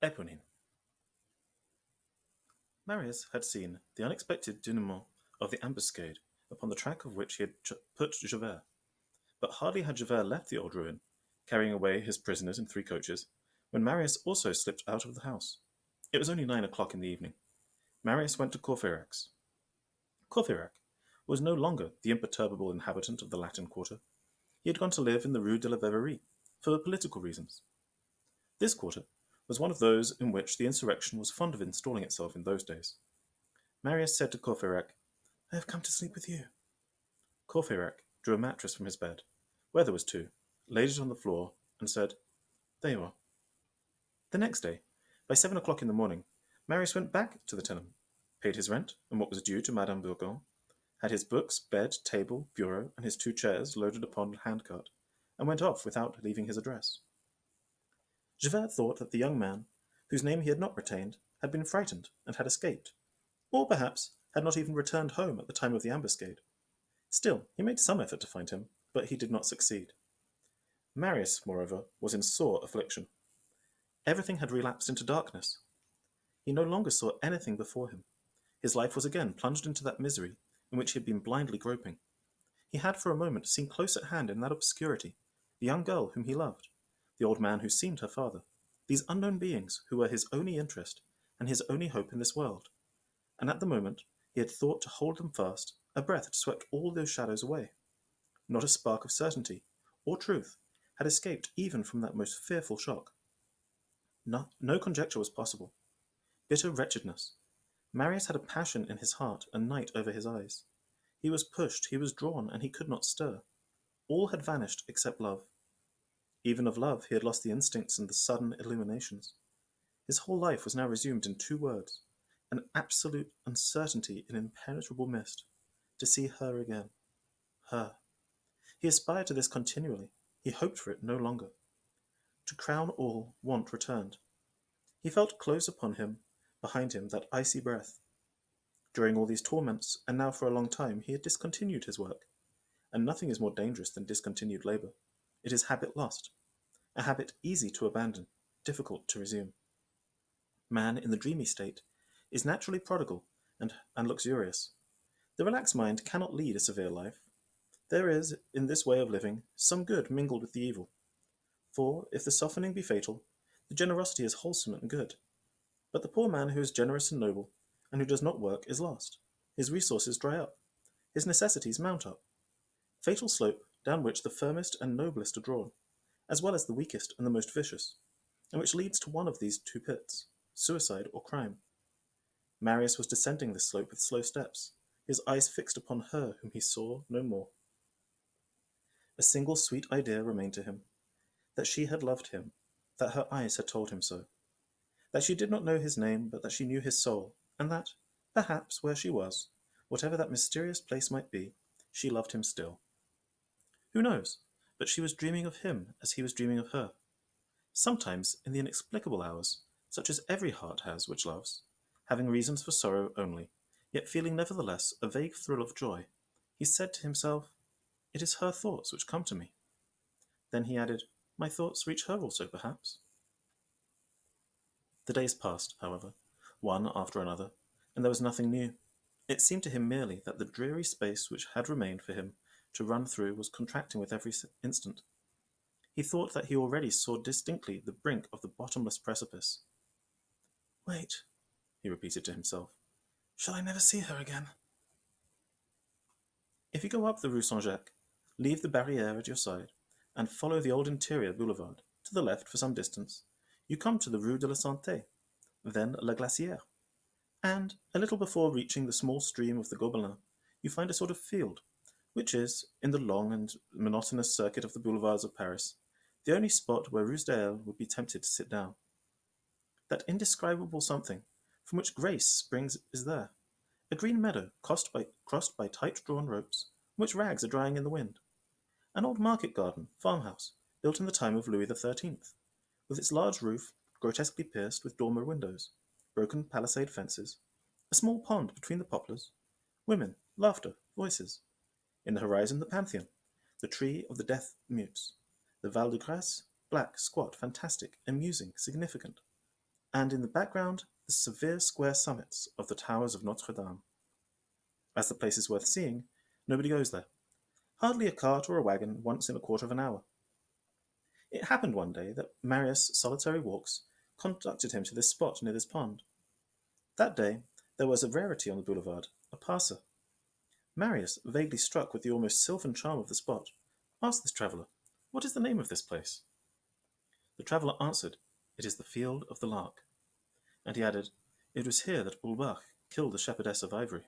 Eponine. Marius had seen the unexpected denouement of the ambuscade upon the track of which he had put Javert. But hardly had Javert left the old ruin, carrying away his prisoners in 3 coaches, when Marius also slipped out of the house. It was only 9 o'clock in the evening. Marius went to Courfeyrac's. Courfeyrac was no longer the imperturbable inhabitant of the Latin Quarter. He had gone to live in the Rue de la Verrerie, for political reasons. This quarter was one of those in which the insurrection was fond of installing itself in those days. Marius said to Courfeyrac, "I have come to sleep with you." Courfeyrac drew a mattress from his bed, where there was two, laid it on the floor, and said, "There you are." The next day, by 7 o'clock in the morning, Marius went back to the tenement, paid his rent and what was due to Madame Bourgon, had his books, bed, table, bureau, and his 2 chairs loaded upon a handcart, and went off without leaving his address. Javert thought that the young man, whose name he had not retained, had been frightened and had escaped, or perhaps had not even returned home at the time of the ambuscade. Still, he made some effort to find him, but he did not succeed. Marius, moreover, was in sore affliction. Everything had relapsed into darkness. He no longer saw anything before him. His life was again plunged into that misery in which he had been blindly groping. He had for a moment seen close at hand in that obscurity the young girl whom he loved, the old man who seemed her father, these unknown beings who were his only interest and his only hope in this world. And at the moment he had thought to hold them fast, a breath had swept all those shadows away. Not a spark of certainty or truth had escaped even from that most fearful shock. No conjecture was possible. Bitter wretchedness. Marius had a passion in his heart and night over his eyes. He was pushed, he was drawn, and he could not stir. All had vanished except love. Even of love he had lost the instincts and the sudden illuminations. His whole life was now resumed in 2 words, an absolute uncertainty in impenetrable mist. To see her again. Her. He aspired to this continually. He hoped for it no longer. To crown all, want returned. He felt close upon him, behind him, that icy breath. During all these torments, and now for a long time, he had discontinued his work. And nothing is more dangerous than discontinued labor. It is habit lost. A habit easy to abandon, difficult to resume. Man in the dreamy state is naturally prodigal and luxurious. The relaxed mind cannot lead a severe life. There is, in this way of living, some good mingled with the evil. For, if the softening be fatal, the generosity is wholesome and good. But the poor man who is generous and noble, and who does not work, is lost. His resources dry up. His necessities mount up. Fatal slope down which the firmest and noblest are drawn, as well as the weakest and the most vicious, and which leads to one of these 2 pits, suicide or crime. Marius was descending this slope with slow steps, his eyes fixed upon her whom he saw no more. A single sweet idea remained to him, that she had loved him, that her eyes had told him so, that she did not know his name, but that she knew his soul, and that, perhaps, where she was, whatever that mysterious place might be, she loved him still. Who knows, but she was dreaming of him as he was dreaming of her. Sometimes, in the inexplicable hours, such as every heart has which loves, having reasons for sorrow only, yet feeling nevertheless a vague thrill of joy, he said to himself, "It is her thoughts which come to me." Then he added, "My thoughts reach her also, perhaps." The days passed, however, one after another, and there was nothing new. It seemed to him merely that the dreary space which had remained for him to run through was contracting with every instant. He thought that he already saw distinctly the brink of the bottomless precipice. "Wait," he repeated to himself. "Shall I never see her again?" If you go up the Rue Saint-Jacques, leave the Barrière at your side, and follow the old interior boulevard to the left for some distance, you come to the Rue de la Santé, then La Glacière, and, a little before reaching the small stream of the Gobelin, you find a sort of field, which is, in the long and monotonous circuit of the boulevards of Paris, the only spot where Ruysdael would be tempted to sit down. That indescribable something from which grace springs is there, a green meadow crossed by tight-drawn ropes, on which rags are drying in the wind. An old market garden, farmhouse, built in the time of Louis XIII, with its large roof grotesquely pierced with dormer windows, broken palisade fences, a small pond between the poplars, women, laughter, voices. In the horizon the Pantheon, the tree of the deaf mutes, the Val de Grace, black, squat, fantastic, amusing, significant. and in the background the severe square summits of the towers of Notre Dame. As the place is worth seeing, nobody goes there. Hardly a cart or a wagon once in a quarter of an hour. It happened one day that Marius' solitary walks conducted him to this spot near this pond. That day there was a rarity on the boulevard, a passer. Marius, vaguely struck with the almost sylvan charm of the spot, asked this traveller, "What is the name of this place?" The traveller answered, "It is the Field of the Lark." And he added, "It was here that Ulbach killed the shepherdess of Ivory."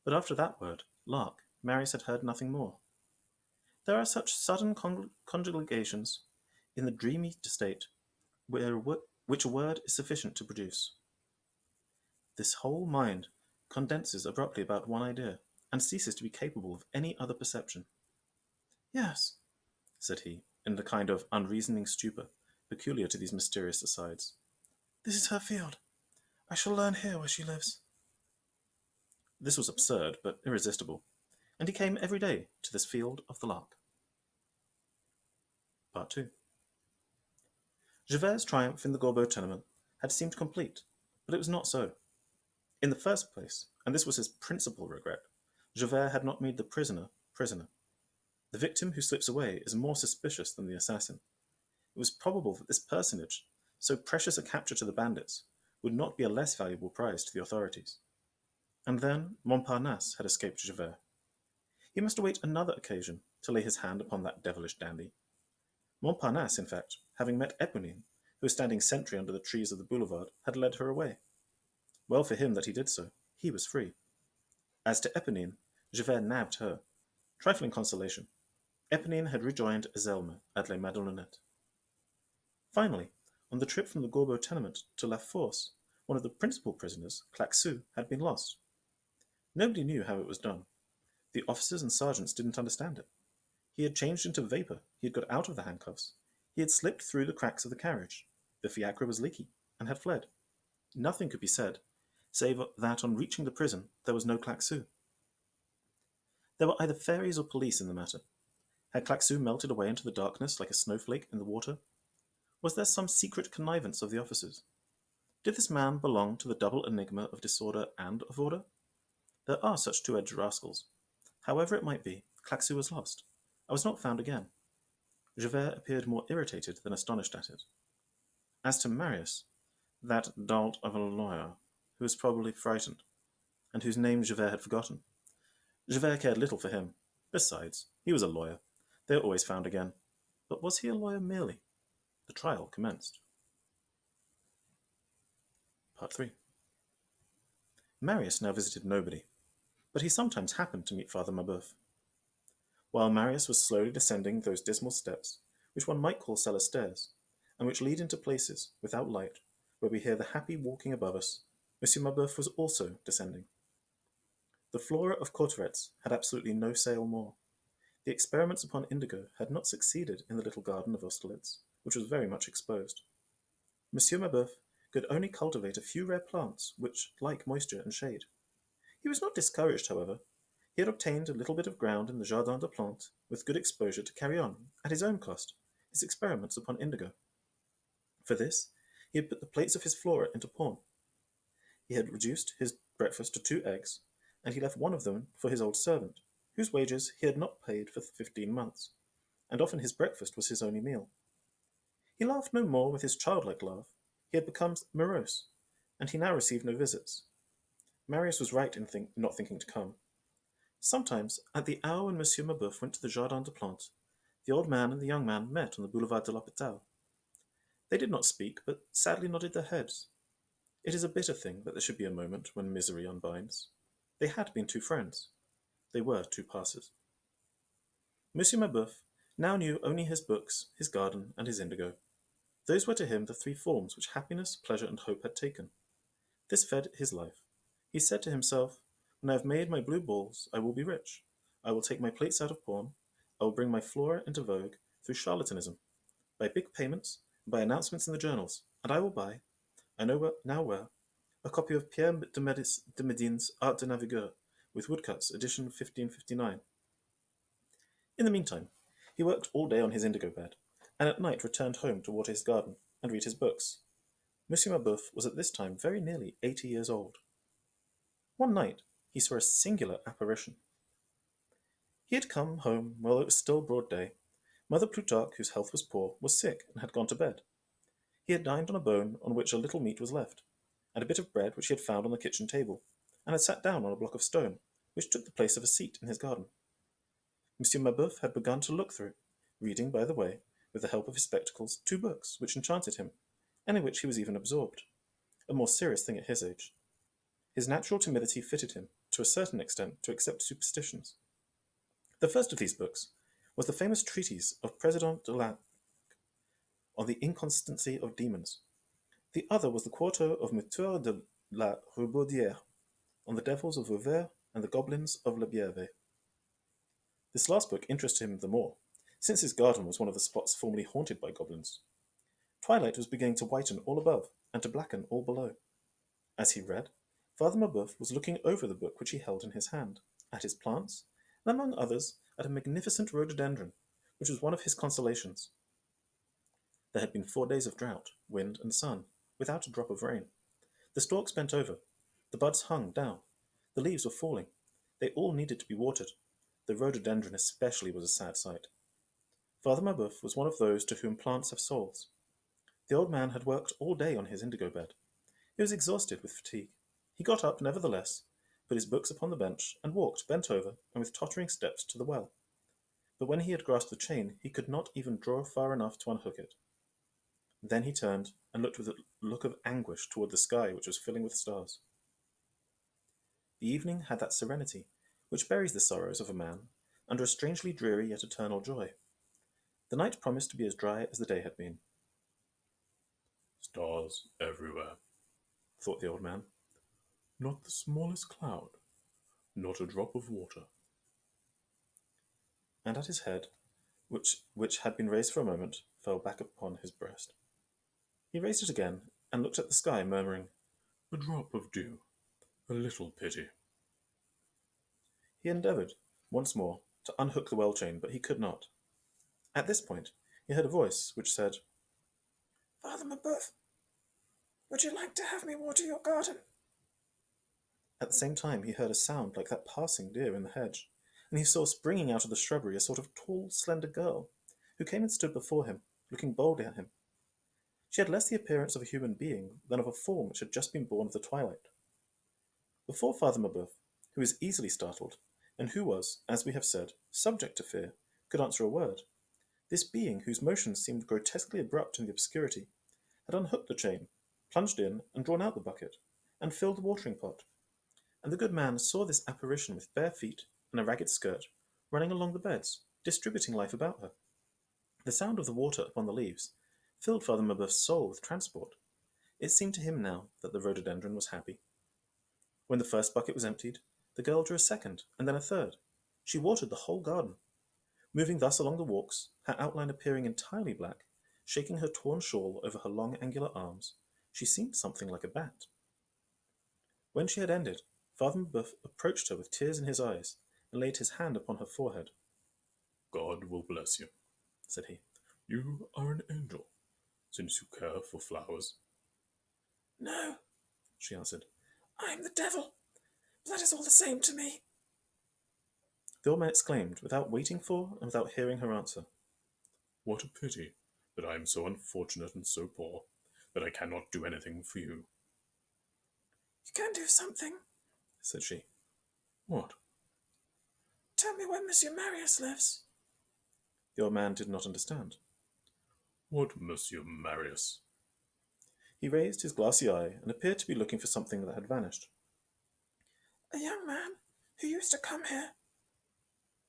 But after that word, lark, Marius had heard nothing more. There are such sudden conjugations in the dreamy state which a word is sufficient to produce. This whole mind condenses abruptly about one idea, and ceases to be capable of any other perception. "Yes," said he, in the kind of unreasoning stupor peculiar to these mysterious asides. "This is her field. I shall learn here where she lives." This was absurd, but irresistible, and he came every day to this Field of the Lark. Part 2. Javert's triumph in the Gorbeau tenement had seemed complete, but it was not so. In the first place, and this was his principal regret, Javert had not made the prisoner prisoner. The victim who slips away is more suspicious than the assassin. It was probable that this personage, so precious a capture to the bandits, would not be a less valuable prize to the authorities. And then Montparnasse had escaped Javert. He must await another occasion to lay his hand upon that devilish dandy. Montparnasse, in fact, having met Eponine, who was standing sentry under the trees of the boulevard, had led her away. Well for him that he did so. He was free. As to Eponine, Javert nabbed her. Trifling consolation. Eponine had rejoined Azelme at Les Madelonettes. Finally, on the trip from the Gorbeau tenement to La Force, one of the principal prisoners, Claquesous, had been lost. Nobody knew how it was done. The officers and sergeants didn't understand it. He had changed into vapor, he had got out of the handcuffs, he had slipped through the cracks of the carriage, the fiacre was leaky, and had fled. Nothing could be said, save that on reaching the prison there was no Claquesous. There were either fairies or police in the matter. Had Claquesous melted away into the darkness like a snowflake in the water? Was there some secret connivance of the officers? Did this man belong to the double enigma of disorder and of order? There are such two-edged rascals. However it might be, Claquesous was lost. I was not found again. Javert appeared more irritated than astonished at it. As to Marius, that dolt of a lawyer, who was probably frightened, and whose name Javert had forgotten, Javert cared little for him. Besides, he was a lawyer. They are always found again. But was he a lawyer merely? The trial commenced. Part 3. Marius now visited nobody, but he sometimes happened to meet Father Mabeuf. While Marius was slowly descending those dismal steps, which one might call cellar stairs, and which lead into places, without light, where we hear the happy walking above us, M. Mabeuf was also descending. The flora of Cauteretz had absolutely no sale more. The experiments upon indigo had not succeeded in the little garden of Austerlitz, which was very much exposed. M. Mabeuf could only cultivate a few rare plants which like moisture and shade. He was not discouraged, however. He had obtained a little bit of ground in the Jardin des Plantes, with good exposure to carry on, at his own cost, his experiments upon indigo. For this, he had put the plates of his flora into pawn. He had reduced his breakfast to 2 eggs, and he left one of them for his old servant, whose wages he had not paid for 15 months, and often his breakfast was his only meal. He laughed no more with his childlike laugh. He had become morose, and he now received no visits. Marius was right in not thinking to come. Sometimes, at the hour when M. Mabeuf went to the Jardin des Plantes, the old man and the young man met on the Boulevard de l'Hôpital. They did not speak, but sadly nodded their heads. It is a bitter thing that there should be a moment when misery unbinds. They had been two friends. They were two passers. M. Mabeuf now knew only his books, his garden, and his indigo. Those were to him the 3 forms which happiness, pleasure, and hope had taken. This fed his life. He said to himself, "When I have made my blue balls, I will be rich. I will take my plates out of pawn. I will bring my flora into vogue through charlatanism, by big payments, and by announcements in the journals, and I will buy, I know now where, a copy of Pierre de Medine's Art de Navigueur, with woodcuts, edition 1559. In the meantime, he worked all day on his indigo bed, and at night returned home to water his garden and read his books. Monsieur Mabeuf was at this time very nearly 80 years old. One night he saw a singular apparition. He had come home while it was still broad day. Mother Plutarque, whose health was poor, was sick and had gone to bed. He had dined on a bone on which a little meat was left, and a bit of bread which he had found on the kitchen table, and had sat down on a block of stone, which took the place of a seat in his garden. Monsieur Mabeuf had begun to look through, reading, by the way, with the help of his spectacles, two books which enchanted him, and in which he was even absorbed, a more serious thing at his age. His natural timidity fitted him, to a certain extent, to accept superstitions. The first of these books was the famous treatise of President de la on the inconstancy of demons. The other was the quarto of Maitre de la Rubaudière on the devils of Vauvert and the goblins of La Bièvre. This last book interested him the more, since his garden was one of the spots formerly haunted by goblins. Twilight was beginning to whiten all above, and to blacken all below. As he read, Father Mabeuf was looking over the book which he held in his hand, at his plants, and among others at a magnificent rhododendron, which was one of his consolations. There had been 4 days of drought, wind, and sun, without a drop of rain. The stalks bent over, the buds hung down, the leaves were falling. They all needed to be watered. The rhododendron especially was a sad sight. Father Mabeuf was one of those to whom plants have souls. The old man had worked all day on his indigo bed. He was exhausted with fatigue. He got up, nevertheless, put his books upon the bench, and walked, bent over, and with tottering steps, to the well. But when he had grasped the chain, he could not even draw far enough to unhook it. Then he turned and looked with a look of anguish toward the sky, which was filling with stars. The evening had that serenity which buries the sorrows of a man under a strangely dreary yet eternal joy. The night promised to be as dry as the day had been. Stars everywhere, thought the old man. Not the smallest cloud, not a drop of water. And at his head, which had been raised for a moment, fell back upon his breast. He raised it again, and looked at the sky, murmuring, A drop of dew, a little pity. He endeavoured, once more, to unhook the well chain, but he could not. At this point, he heard a voice which said, Father Mabeuf, would you like to have me water your garden? At the same time, he heard a sound like that passing deer in the hedge, and he saw springing out of the shrubbery a sort of tall, slender girl, who came and stood before him, looking boldly at him. She had less the appearance of a human being than of a form which had just been born of the twilight. Before Father Mabeuf, who was easily startled, and who was, as we have said, subject to fear, could answer a word, this being, whose motions seemed grotesquely abrupt in the obscurity, had unhooked the chain, plunged in and drawn out the bucket, and filled the watering pot. And the good man saw this apparition with bare feet and a ragged skirt, running along the beds, distributing life about her. The sound of the water upon the leaves filled Father Mabeuf's soul with transport. It seemed to him now that the rhododendron was happy. When the first bucket was emptied, the girl drew a second, and then a third. She watered the whole garden. Moving thus along the walks, her outline appearing entirely black, shaking her torn shawl over her long angular arms, she seemed something like a bat. When she had ended, Father Mabeuf approached her with tears in his eyes, and laid his hand upon her forehead. God will bless you, said he. You are an angel, since you care for flowers. No, she answered. I am the devil. But that is all the same to me. The old man exclaimed, without waiting for and without hearing her answer. What a pity that I am so unfortunate and so poor that I cannot do anything for you. You can do something, said she. What? Tell me where Monsieur Marius lives. The old man did not understand. What Monsieur Marius? He raised his glassy eye and appeared to be looking for something that had vanished. A young man who used to come here.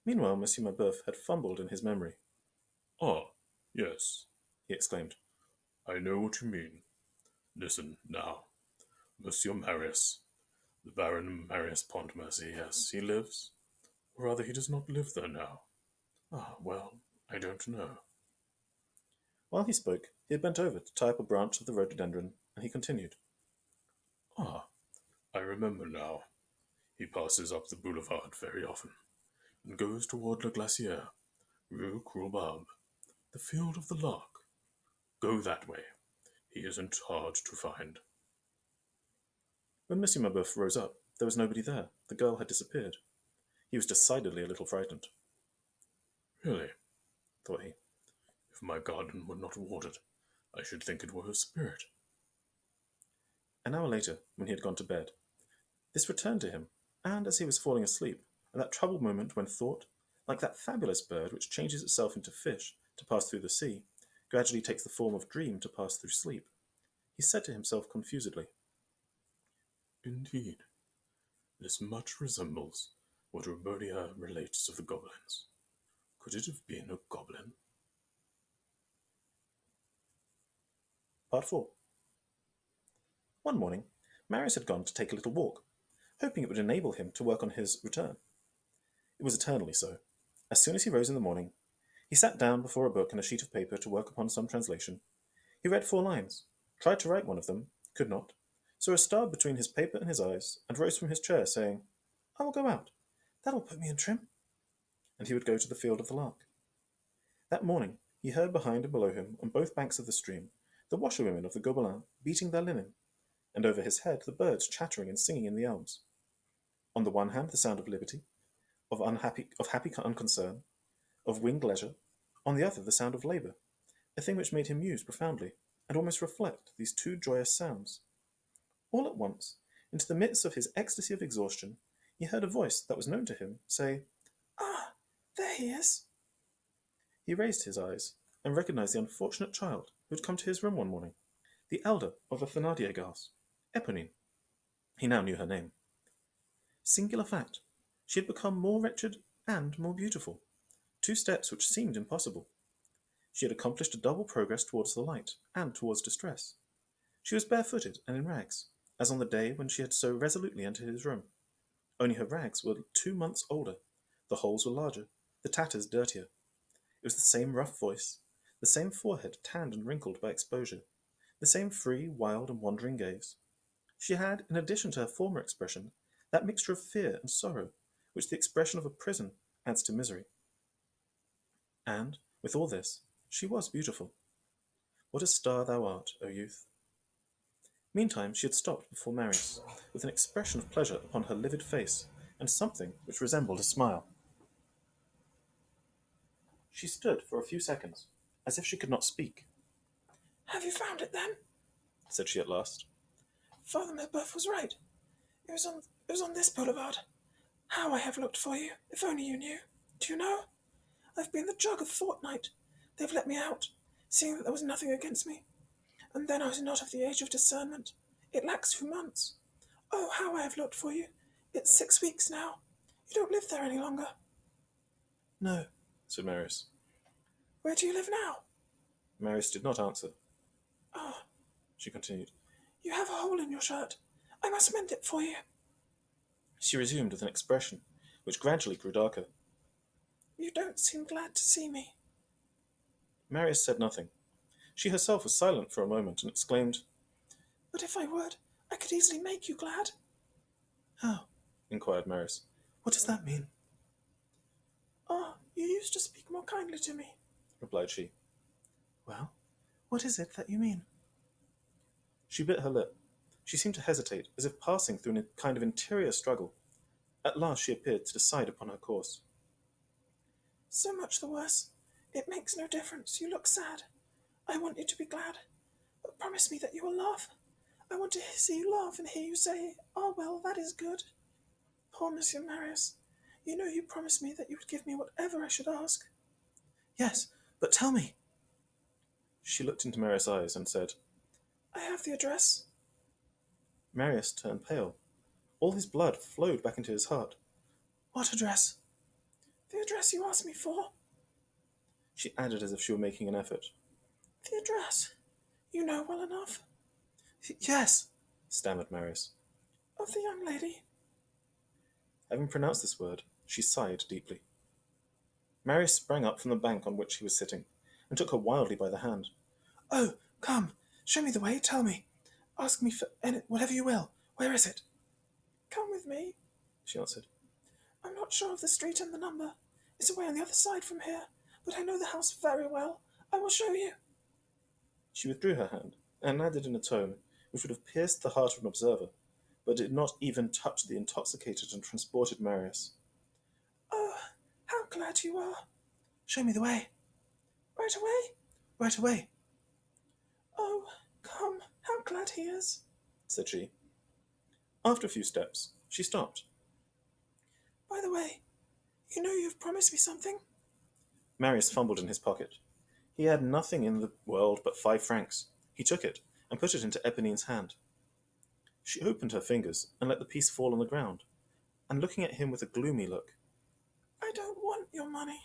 Meanwhile, Monsieur Mabeuf had fumbled in his memory. Ah, yes, he exclaimed. I know what you mean. Listen, now. Monsieur Marius, the Baron Marius Pontmercy, yes, he lives. Or rather, he does not live there now. Ah, well, I don't know. While he spoke, he had bent over to tie up a branch of the rhododendron, and he continued. Ah, I remember now. He passes up the boulevard very often, and goes toward La Glacière, Rue Courbarbe, the Field of the Lark. Go that way. He isn't hard to find. When Monsieur Mabeuf rose up, there was nobody there. The girl had disappeared. He was decidedly a little frightened. Really, Thought he. if my garden were not watered, I should think it were a spirit. An hour later, when he had gone to bed, this returned to him, and as he was falling asleep, at that troubled moment when thought, like that fabulous bird which changes itself into fish to pass through the sea, gradually takes the form of dream to pass through sleep, he said to himself confusedly, Indeed, this much resembles what Robertia relates of the goblins. Could it have been a goblin? Part 4. One morning, Marius had gone to take a little walk, hoping it would enable him to work on his return. It was eternally so. As soon as he rose in the morning, he sat down before a book and a sheet of paper to work upon some translation. He read 4 lines, tried to write one of them, could not, saw a star between his paper and his eyes, and rose from his chair, saying, I will go out. That'll put me in trim. And he would go to the field of the lark. That morning he heard behind and below him, on both banks of the stream, the washerwomen of the Gobelins beating their linen, and over his head the birds chattering and singing in the elms. On the one hand the sound of liberty, of happy unconcern, of winged leisure, on the other the sound of labour, a thing which made him muse profoundly, and almost reflect these 2 joyous sounds. All at once, into the midst of his ecstasy of exhaustion, he heard a voice that was known to him say, Ah, there he is. He raised his eyes, and recognized the unfortunate child who had come to his room one morning, the elder of the Thénardier girls, Eponine. He now knew her name. Singular fact, she had become more wretched and more beautiful, 2 steps which seemed impossible. She had accomplished a double progress towards the light and towards distress. She was barefooted and in rags, as on the day when she had so resolutely entered his room. Only her rags were 2 months older, the holes were larger, the tatters dirtier. It was the same rough voice, the same forehead tanned and wrinkled by exposure, the same free, wild, and wandering gaze. She had, in addition to her former expression, that mixture of fear and sorrow which the expression of a prison adds to misery. And, with all this, she was beautiful. What a star thou art, O youth! Meantime she had stopped before Marius, with an expression of pleasure upon her livid face, and something which resembled a smile. She stood for a few seconds, as if she could not speak. Have you found it, then? Said she at last. Father Mabeuf was right. It was on this boulevard. How I have looked for you, if only you knew. Do you know? I've been the jug a fortnight. They've let me out, seeing that there was nothing against me. And then I was not of the age of discernment. It lacks 2 months. Oh, how I have looked for you. It's 6 weeks now. You don't live there any longer. No, said Marius. Where do you live now? Marius did not answer. Oh, She continued. you have a hole in your shirt. I must mend it for you. She resumed with an expression which gradually grew darker. You don't seem glad to see me. Marius said nothing. She herself was silent for a moment, and exclaimed, But if I would, I could easily make you glad. How? Inquired Marius. What does that mean? Ah, you used to speak more kindly to me, Replied she. Well, what is it that you mean? She bit her lip. She seemed to hesitate, as if passing through a kind of interior struggle. At last she appeared to decide upon her course. So much the worse. It makes no difference. You look sad. I want you to be glad. But promise me that you will laugh. I want to see you laugh and hear you say, Ah, well, that is good. Poor Monsieur Marius. You know you promised me that you would give me whatever I should ask. Yes, but tell me. She looked into Marius' eyes and said, I have the address. Marius turned pale. All his blood flowed back into his heart. What address? The address you asked me for. She added as if she were making an effort. The address. You know well enough. Yes, stammered Marius. Of the young lady. Having pronounced this word, she sighed deeply. Marius sprang up from the bank on which he was sitting, and took her wildly by the hand. Oh, come, show me the way, tell me. Ask me for whatever you will. Where is it? Come with me, she answered. I'm not sure of the street and the number. It's away on the other side from here, but I know the house very well. I will show you. She withdrew her hand, and added in a tone which would have pierced the heart of an observer, but did not even touch the intoxicated and transported Marius. Oh, how glad you are. Show me the way. Right away? Right away, Oh, come, how glad he is, said she. After a few steps, she stopped. By the way, you know you've promised me something? Marius fumbled in his pocket. He had nothing in the world but 5 francs. He took it and put it into Eponine's hand. She opened her fingers and let the piece fall on the ground, and looking at him with a gloomy look, I don't want your money.